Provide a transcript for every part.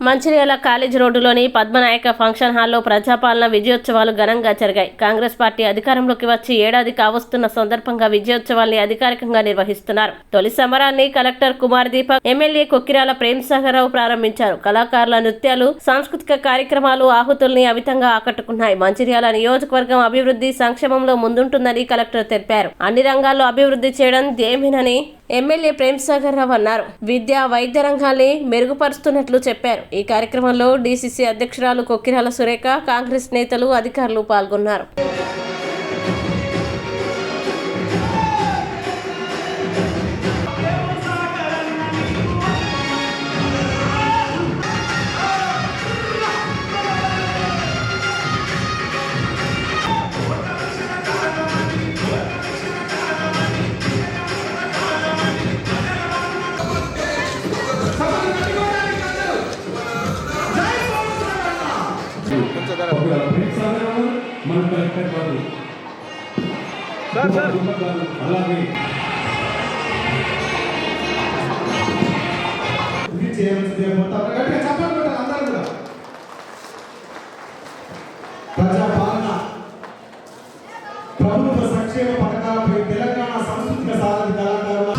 Mancherial college రోడ్డులోని Padmanayaka function హాల్లో ప్రజాపాలన విజయోత్సవాలు ఘనంగా జరిగాయి. కాంగ్రెస్ పార్టీ అధికారంలోకి వచ్చి ఏడాది కావస్తున్న సందర్భంగా విజయోత్సవాల్ని అధికారికంగా నిర్వహిస్తున్నారు. తొలి సమరాన్ని కలెక్టర్ కుమార్ దీపక్, ఎమ్మెల్యే కొక్కిరాల ప్రేమసాగరరావు ప్రారంభించారు. కళాకారుల నృత్యాలు, సాంస్కృతిక కార్యక్రమాలు ఆహుతుల్ని అమితంగా ఆకట్టుకున్నాయి. మంచిర్యాల నియోజకవర్గం అభివృద్ధి సంక్షేమంలో ముందుంటుందని కలెక్టర్ తెలిపారు. అన్ని రంగాల్లో అభివృద్ధి చేయడం ధ్యేయమేనని ఎమ్మెల్యే ప్రేమసాగరరావు అన్నారు. విద్యా, వైద్య రంగాల్ని మెరుగుపరుస్తున్నట్లు చెప్పారు. ఈ కార్యక్రమంలో డీసీసీ అధ్యక్షురాలు కొక్కిరాల సురేఖ, కాంగ్రెస్ నేతలు, అధికారులు పాల్గొన్నారు. మన కలెక్టర్ గారు అలాగే ఇది చేయాల్సిందే. ప్రజాపాలన, ప్రభుత్వ సంక్షేమ పథకాలపై తెలంగాణ సాంస్కృతిక సాధన కళాకారుల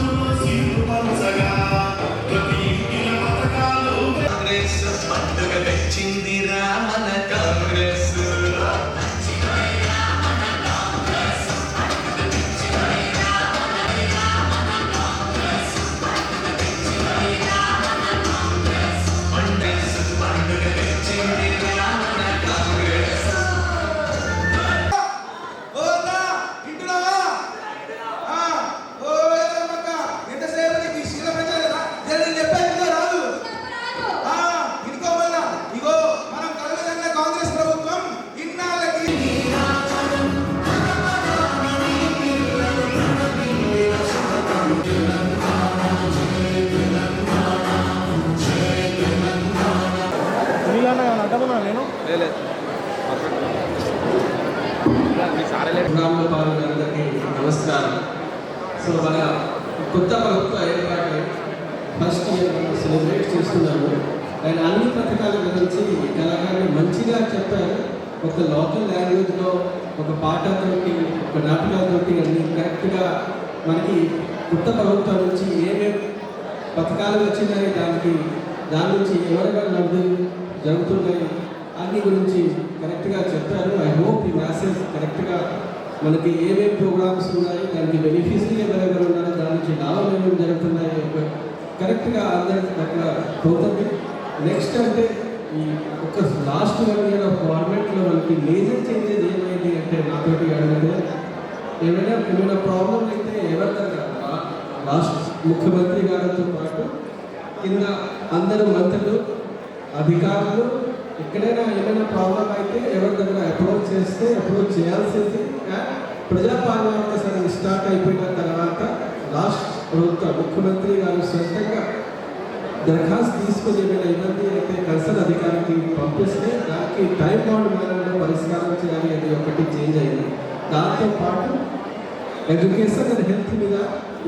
నమస్కారం. సో మన కొత్త ప్రభుత్వ ఏర్పాటు ఫస్ట్ ఇయర్ మనం సెలబ్రేట్ చేస్తున్నాము. అండ్ అన్ని పథకాల గురించి కళాకారులు మంచిగా చెప్పారు. ఒక లోకల్ లాంగ్వేజ్లో, ఒక పాటతోటి, ఒక నాటకాలతోటి అన్ని కరెక్ట్గా మనకి కొత్త ప్రభుత్వం నుంచి ఏమేమి పథకాలు వచ్చినాయి, దాని నుంచి ఎవరిగా లబ్ధి జరుగుతున్నాయి అన్ని గురించి కరెక్ట్గా చెప్పారు. ఐ హోప్ ఈ మెసేజ్ కరెక్ట్గా మనకి ఏమేమి ప్రోగ్రామ్స్ ఉన్నాయి, దానికి బెనిఫిషరీ ఎవరెవరు ఉన్నారు, దాని నుంచి లాభం ఏమేమి జరుగుతున్నాయి కరెక్ట్గా అందరి అక్కడ పోతుంది. నెక్స్ట్ అంటే ఈ ఒక లాస్ట్ 1 year ఆఫ్ గవర్నమెంట్లో మనకి మేజర్ చేంజెస్ ఏమైంది అంటే నాతోటి అడిగితే ఏమైనా ప్రాబ్లం అయితే ఎవరి దగ్గర రాష్ట్ర ముఖ్యమంత్రి గారితో పాటు కింద అందరూ మంత్రులు, అధికారులు ఎక్కడైనా ఏమైనా ప్రాబ్లం అయితే ఎవరి దగ్గర అప్రోచ్ చేస్తే అప్రోచ్ చేయాల్సింది. ప్రజాపాలన ఒకసారి స్టార్ట్ అయిపోయిన తర్వాత రాష్ట్ర ప్రభుత్వ ముఖ్యమంత్రి గారు సొంతంగా దరఖాస్తు తీసుకొని ఏమైనా ఇబ్బంది అయితే కన్సర్న్ అధికారికి పంపిస్తే దానికి టైం బౌండ్ మేనర్లో పరిష్కారం చేయాలి. అది ఒకటి చేంజ్ అయింది. దాంతోపాటు ఎడ్యుకేషన్ అండ్ హెల్త్ మీద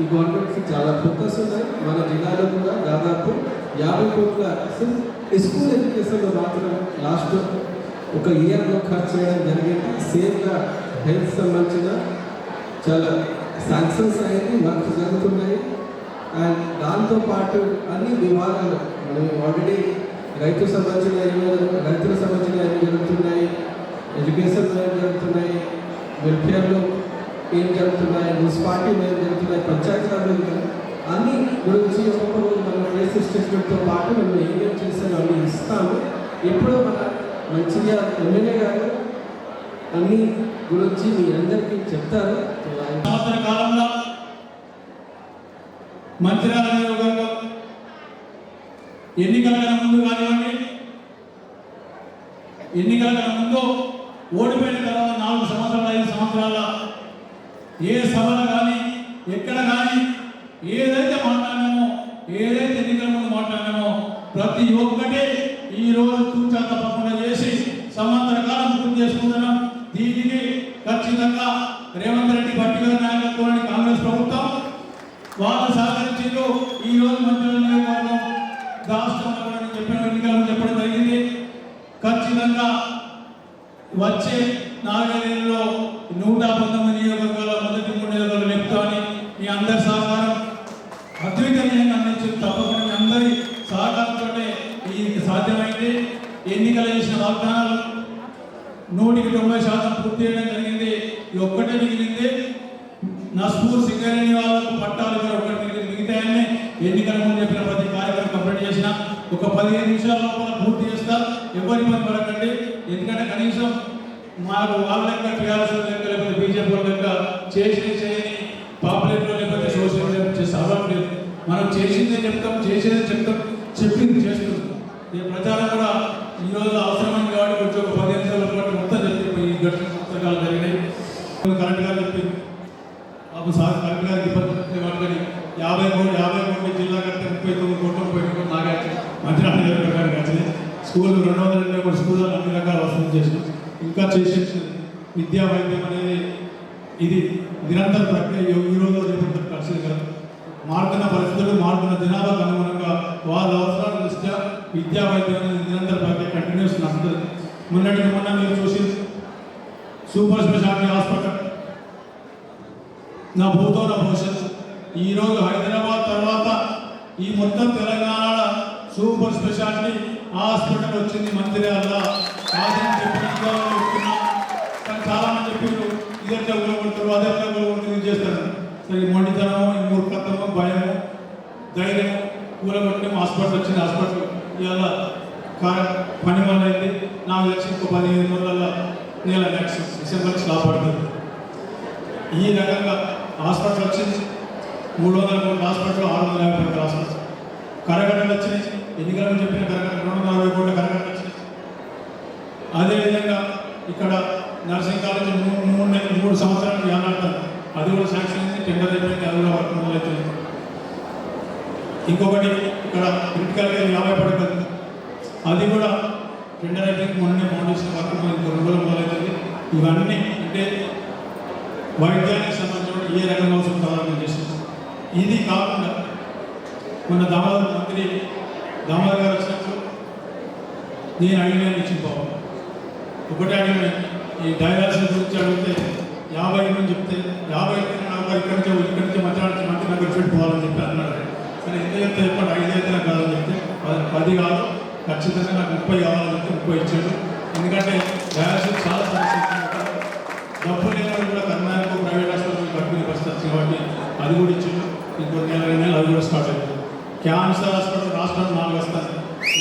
ఈ గవర్నమెంట్కి చాలా ఫోకస్ ఉన్నాయి. మన జిల్లాలో కూడా దాదాపు 50 కోట్ల స్కూల్ ఎడ్యుకేషన్లో మాత్రం లాస్ట్ 1 yearలో ఖర్చు చేయడం జరిగింది. సేమ్గా హెల్త్ సంబంధించిన చాలా శాంక్షన్స్ అనేది వర్క్ జరుగుతున్నాయి. అండ్ దాంతోపాటు అన్ని విభాగాలు మనం ఆల్రెడీ రైతుల సంబంధించిన ఏమి జరుగుతున్నాయి, ఎడ్యుకేషన్లో ఏం జరుగుతున్నాయి, వెల్ఫేర్లో ఏం జరుగుతున్నాయి, మున్సిపాలిటీలో ఏం జరుగుతున్నాయి, పంచాయతీరాజ్లో అన్ని గురించి ఒక్కొక్క రోజు మనం కేసు స్టేట్మెంట్తో పాటు మనం ఏమేమి చేస్తామో అన్నీ ఇస్తాము. ఇప్పుడు మన మంచిగా ఎమ్మెల్యే గారు అన్ని గురించి మీ అందరికీ చెప్తారు. సంవత్సర కాలంలో మంచిర్యాల నియోజకవర్గం ఎన్నికల ముందు కానివ్వండి, ఎన్నికల ముందు ఓడిపోయిన తర్వాత 4 సంవత్సరాలు 5 సంవత్సరాల ఏ సభలు కానీ ఎక్కడ కానీ ఏదైతే మాట్లాడినామో, ఏదైతే ఎన్నికల ముందు మాట్లాడినామో ప్రతి ఒక్కటి ఈరోజు తూచా తప్పకుండా చేసి సంవత్సర కాలం పూర్తి చేసుకుంటున్నాం. దీనికి ఖచ్చితంగా రేవంత్ రెడ్డి భట్టి గారి నాయకత్వంలోని కాంగ్రెస్ ప్రభుత్వం వాళ్ళు సహకరించారు. ఈ రోజు మంత్రులు రాష్ట్రంలో చెప్పిన ఎన్నికలు చెప్పడం వచ్చే 4 ఏళ్లలో 119 నియోజకవర్గాల మొదటి 3 నియోజకవర్గాలు నింపుతామని మీ అందరి సహకారం అద్వితీయంగా అందించి తప్పకుండా మీ అందరి సహకారంతో ఇది సాధ్యమైంది. ఎన్నికలు చేసిన వాగ్దానాలు 190% పూర్తి చేయడం జరిగింది. ఇది ఒక్కటే మిగిలింది. నస్పూర్ సింగరేణి వాళ్ళకు పట్టాలు ఒక్కటి మిగిలింది. మిగతాయన్నీ ఎన్నికల ముందు చెప్పిన ప్రతి కార్యక్రమం కంప్లీట్ చేసిన ఒక 15 నిమిషాల లోపల పూర్తి చేస్తా. ఎవరి ఇబ్బంది పడకండి. ఎందుకంటే కనీసం మాకు వాళ్ళ లెక్క టీఆర్ఎస్ లెక్క లేకపోతే బీజేపీ లెక్క చేయని పాపులేట్లో లేకపోతే సోషల్ చేసే అలవాటు లేదు. మనం చేసిందే చెప్తాం, చేసేదే చెప్తాం, చెప్పింది చేస్తున్నాం. ఈ ప్రచారం కూడా ఈరోజు అవసరమైంది కాబట్టి కొంచెం ఒక 15 నిమిషాల పాటు మొత్తం చెప్పి ఈ ఘటన పుస్తకాలు జరిగినాయి. కరెక్ట్ గా చెప్పింది అప్పుడు సార్ కరెక్ట్ గా ఇబ్బంది పట్టుకొని 50 కోట్లు జిల్లా కడితే 39 కోట్లు 30 కోట్లు నాగా మంచిర్యాల నియోజకవర్గానికి వచ్చింది. స్కూల్ 220 స్కూళ్ళు అన్ని రకాల వసూలు చేసినాం. ఇంకా చేసేసి విద్యా వైద్యం అనేది ఇది నిరంతర ప్రక్రియ. ఈ రోజు రేపు పరిస్థితి కాదు. మారుతున్న పరిస్థితులు, మారుతున్న జనాభాకు అనుగుణంగా వాళ్ళ అవసరాల దృష్ట్యా విద్యా వైద్యం అనేది నిరంతర ప్రక్రియ కంటిన్యూస్ నడుస్తుంది. మొన్న మీరు చూసి సూపర్ స్పెషాలిటీ హాస్పిటల్ నా భూతో నా భవిష్యత్తు. ఈరోజు హైదరాబాద్ తర్వాత ఈ మొత్తం తెలంగాణ సూపర్ స్పెషాలిటీ హాస్పిటల్ వచ్చింది మంచిర్యాలలో. చాలా మంది చెప్పారు ఇదంతా ఊరగొడతారు, అదంతా ఊరగొడుతుంది, ఇది చేస్తారు. సరే మొండితనము, మూర్ఖత్వము, భయము, ధైర్యము ఊరగొట్టడం హాస్పిటల్ వచ్చింది. హాస్పిటల్ ఇవాళ పని వల్ల అయింది. నాకు తెలిసి ఇంకో 15 రోజుల నెల నెక్స్ట్ డిసెంబర్కి స్లాబ్ పడుతుంది. ఈ రకంగా హాస్పిటల్ వచ్చింది. 300 కోట్ల హాస్పిటల్, 650 కోట్ల హాస్పిటల్. కరగట్టలు వచ్చినాయి. ఎన్నికలను చెప్పిన కరగట్ట 240 కోట్ల కరగట్టలు వచ్చినాయి. అదేవిధంగా ఇక్కడ నర్సింగ్ కాలేజ్ 3 సంవత్సరాలు ఏనాడతారు. అది కూడా శాంక్షన్ అయింది. టెండర్ అయిపోయింది. అది కూడా వర్క్ మొదలవుతుంది. ఇంకొకటి ఇక్కడ క్రిటికల్ కేర్ 50 పడగదు. అది కూడా టెండర్ అయిపోయింది. మొన్నే ఫౌండేషన్ వర్క్ 2 రోజులు మొదలవుతుంది. ఇవన్నీ అంటే వైద్యానికి సంబంధించిన ఏ రకంగా అవసరం ప్రారంభం చేసింది. ఇది కాకుండా మన మంత్రి దామోదర్ గారు వచ్చినప్పుడు నేను అడిగిన ఇచ్చింది బాబు. ఒకటే అడిగిన ఈ డయాలసిస్ గురించి అడిగితే 50 అని చెప్తే 50 నాకు ఇక్కడి నుంచి మంచి నగర్ పెట్టుకోవాలని చెప్పి అన్నాడు. సరే ఎంత చెప్తే చెప్పండి, 5 అయితే నాకు కాదని చెప్తే 10 కాదు, ఖచ్చితంగా నాకు 30 కావాలని చెప్తే 30 ఇచ్చాడు. ఎందుకంటే డయాలసిస్ చాలా సమస్య. డబ్బు లేని కూడా కర్ణాటక ప్రైవేట్ హాస్పిటల్ కట్టుకునే పరిస్థితి వచ్చింది కాబట్టి అది కూడా ఇచ్చిండు. ఇంకో 2 నెలలు అది కూడా స్టార్ట్ అయింది. క్యాన్సర్ హాస్పిటల్ రాష్ట్రంలో 4 వస్తాయి.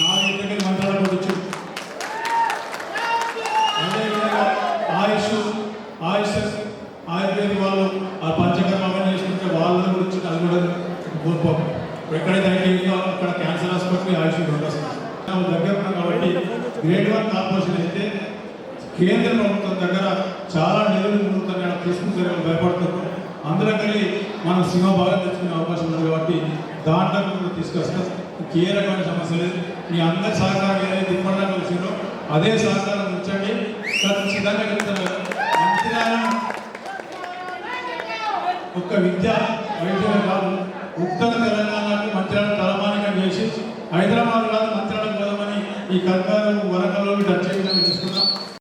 4 ఇంటికి మంత్రాలు కూడా ఇచ్చిండు. అదేవిధంగా ఆయుర్వేద వాళ్ళు ఆ పంచకర్మ అవన్నీ చేసుకుంటే వాళ్ళని కూడా ఇచ్చింది. అది కూడా కోల్పోం. ఎక్కడైతే ఐటీ ఉందో అక్కడ క్యాన్సర్ హాస్పిటల్ ఆయుష్ 2 వస్తాయి. దగ్గర ఉన్నాం కాబట్టి గ్రేడ్ 1 కార్పొరేషన్ అయితే కేంద్ర ప్రభుత్వం దగ్గర చాలా నిధులు ముందుగా తీసుకుంటే భయపడుతున్నారు. అందులో కలిగి మనం సింహభాగం తెచ్చుకునే అవకాశం ఉంది కాబట్టి దాంట్లో కూడా తీసుకొస్తాం. ఏ రకమైన సమస్య లేదు. మీ అందరి సహకారం ఏదైతే ఇప్పటిదాకా వచ్చిందో అదే సహకారం ఉంచండి. ఖచ్చితంగా చెప్తాను. మంచిర్యాలను ఒక్క విద్య వైద్యం కాదు, ఉత్తర తెలంగాణకు మంచిర్యాలను తలమానికం చేసి హైదరాబాద్ కాదు మంచిర్యాలకు పోదామని ఈ కర్గాలు వరంగల్లో టచ్ చేయడానికి తీసుకున్నాం.